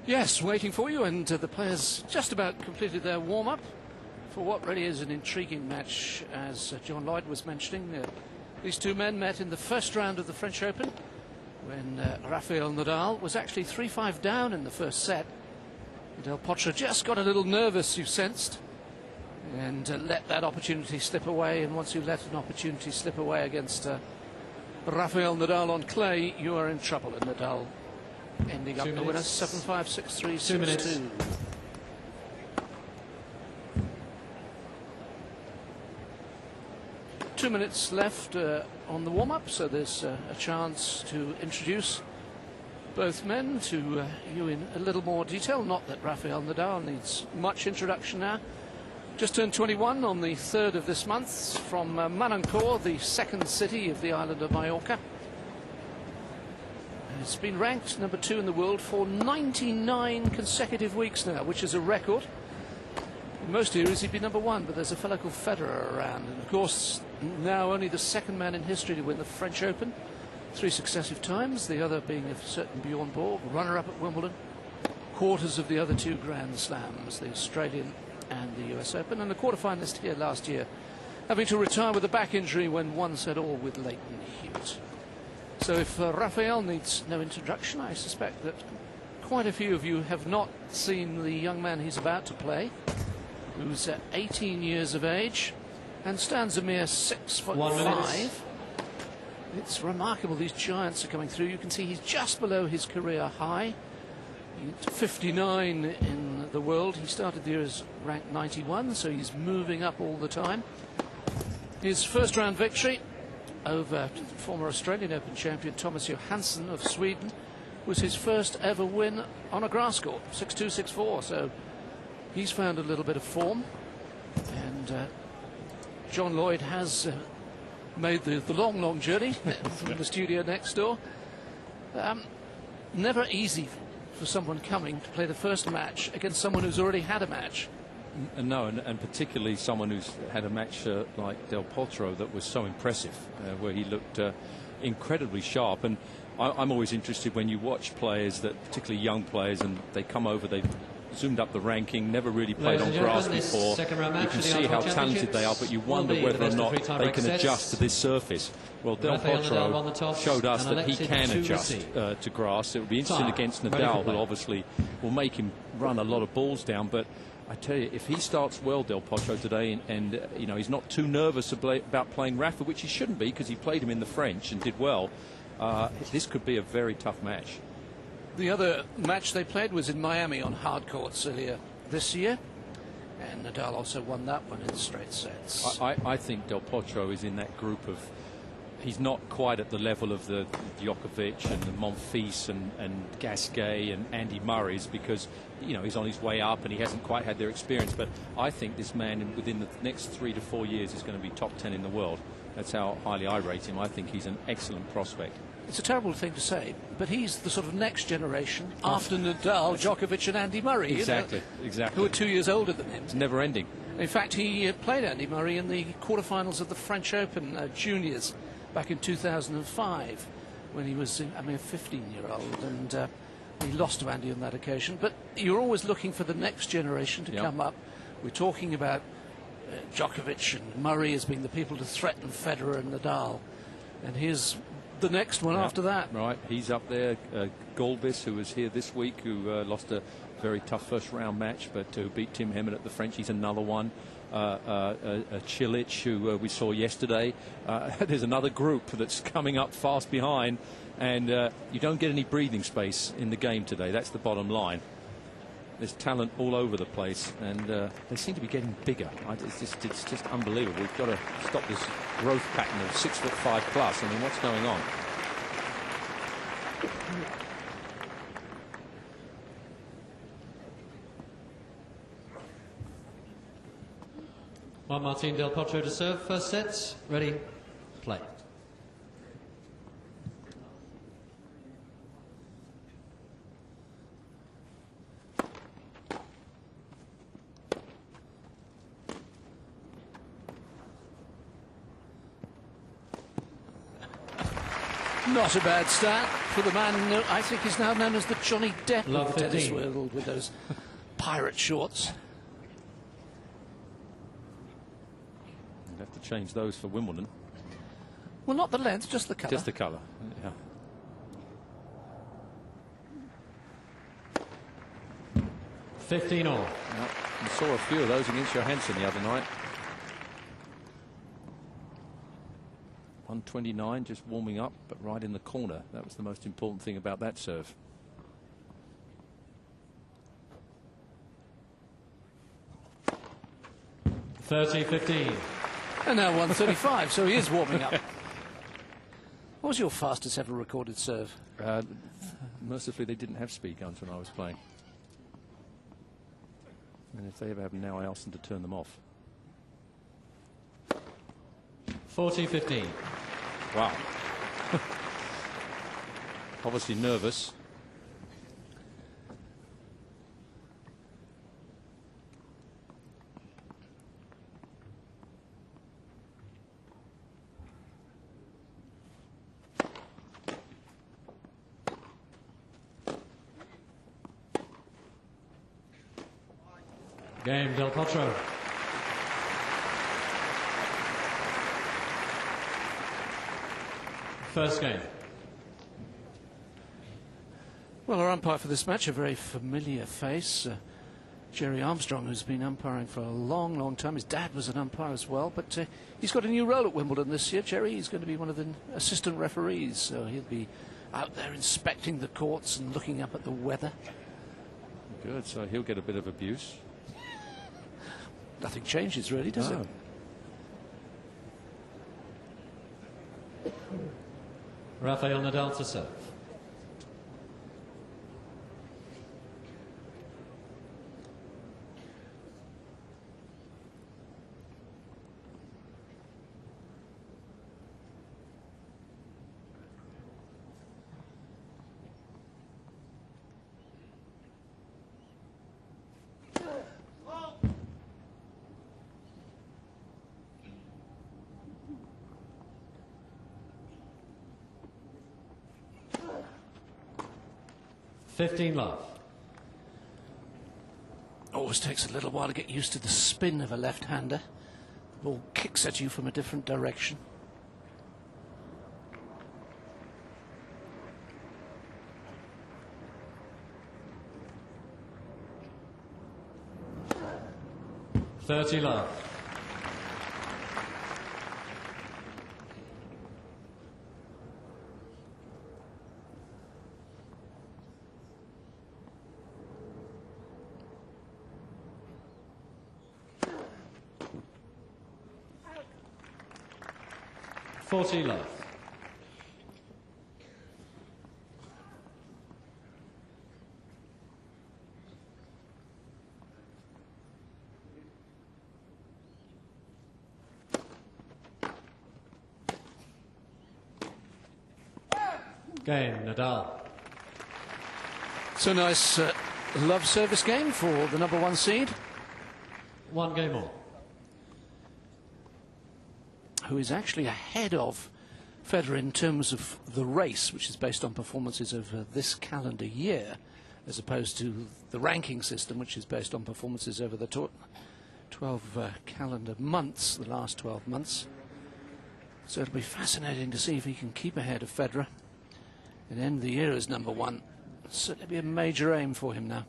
Yes, waiting for you, and the players just about completed their warm-up for what really is an intriguing match. As John Lloyd was mentioning, these two men met in the first round of the French Open when Rafael Nadal was actually 3-5 down in the first set. Del Potro just got a little nervous, you sensed, and let that opportunity slip away. And once you let an opportunity slip away against Rafael Nadal on clay, you are in trouble. And Nadal ending up the winner 7-5, 6-3, 6-2. 2 minutes left on the warm-up, so there's a chance to introduce both men to you in a little more detail. Not that Rafael Nadal needs much introduction now. Just turned 21 on the 3rd of this month from Manacor, the second city of the island of Mallorca. It's been ranked number 2 in the world for 99 consecutive weeks now, which is a record. In most areas he'd be number 1, but there's a fellow called Federer around. And of course, now only the second man in history to win the French Open 3 successive times, the other being a certain Bjorn Borg, runner-up at Wimbledon, quarters of the other 2 Grand Slams, the Australian and the US Open, and a quarter-finalist here last year, having to retire with a back injury when one said all with Leighton Hewitt. So if Rafael needs no introduction, I suspect that quite a few of you have not seen the young man he's about to play, who's 18 years of age and stands a mere 6'5". It's remarkable, these giants are coming through. You can see he's just below his career high. He's 59 in the world. He started the year as ranked 91, so he's moving up all the time. His first round victory over former Australian Open champion Thomas Johansson of Sweden was his first ever win on a grass court, 6-2, 6-4. So he's found a little bit of form, and John Lloyd has made the long journey from the studio next door. Never easy for someone coming to play the first match against someone who's already had a match. No, and particularly someone who's had a match like Del Potro that was so impressive, where he looked incredibly sharp. And I'm always interested when you watch players, that particularly young players, and they come over, they've zoomed up the ranking, never really played on grass before. You can see how talented they are, but you wonder whether or not they can adjust to this surface. Well, Del Potro showed us that he can adjust to grass. It will be interesting against Nadal, who obviously will make him run a lot of balls down. But I tell you, if he starts well, Del Potro, today, and you know, he's not too nervous about playing Rafa, which he shouldn't be, because he played him in the French and did well, this could be a very tough match. The other match they played was in Miami on hard courts earlier this year, and Nadal also won that one in straight sets. I think Del Potro is in that group of, he's not quite at the level of the Djokovic and the Monfils and Gasquet and Andy Murray's, because you know he's on his way up and he hasn't quite had their experience. But I think this man within the next 3 to 4 years is going to be top 10 in the world. That's how highly I rate him. I think he's an excellent prospect. It's a terrible thing to say, but he's the sort of next generation after Nadal, Djokovic and Andy Murray. Exactly, exactly. Who are 2 years older than him. It's never ending. In fact, he played Andy Murray in the quarterfinals of the French Open Juniors back in 2005, when he was, a 15-year-old, and he lost to Andy on that occasion. But you're always looking for the next generation to come up. We're talking about Djokovic and Murray as being the people to threaten Federer and Nadal, and here's the next one after that. Right, he's up there. Golbis, who was here this week, who lost a very tough first round match, but who beat Tim Hemmett at the French. He's another one. Cilic, who we saw yesterday. There's another group that's coming up fast behind, and you don't get any breathing space in the game today. That's the bottom line. There's talent all over the place, and they seem to be getting bigger. It's just unbelievable. We've got to stop this growth pattern of 6'5" plus. I mean, what's going on? Juan Martín Del Potro to serve. First set. Ready. Play. Not a bad start for the man who I think is now known as the Johnny Depp Love of the tennis 15. world, with those pirate shorts. You'd have to change those for Wimbledon. Well, not the length, just the colour. Just the colour. Yeah. $15 all. Yep. You saw a few of those against Johansson the other night. 129, just warming up, but right in the corner. That was the most important thing about that serve. $30-15. And now 135, so he is warming up. What was your fastest ever recorded serve? Mercifully, they didn't have speed guns when I was playing. And if they ever have them now, I ask them to turn them off. 40-15. Wow. Obviously nervous. Game, Del Potro. First game. Well, our umpire for this match, a very familiar face, Jerry Armstrong, who's been umpiring for a long, long time. His dad was an umpire as well, but he's got a new role at Wimbledon this year. Jerry, he's going to be one of the assistant referees, so he'll be out there inspecting the courts and looking up at the weather. Good, so he'll get a bit of abuse. Nothing changes, really, does No. it? Rafael Nadal to serve. $15 love. Always takes a little while to get used to the spin of a left-hander. The ball kicks at you from a different direction. $30 love. $40 love. Game, Nadal. So nice love service game for the #1 seed, One game more. who is actually ahead of Federer in terms of the race, which is based on performances over this calendar year, as opposed to the ranking system, which is based on performances over the 12 calendar months, the last 12 months. So it'll be fascinating to see if he can keep ahead of Federer and end the year as #1. Certainly be a major aim for him now.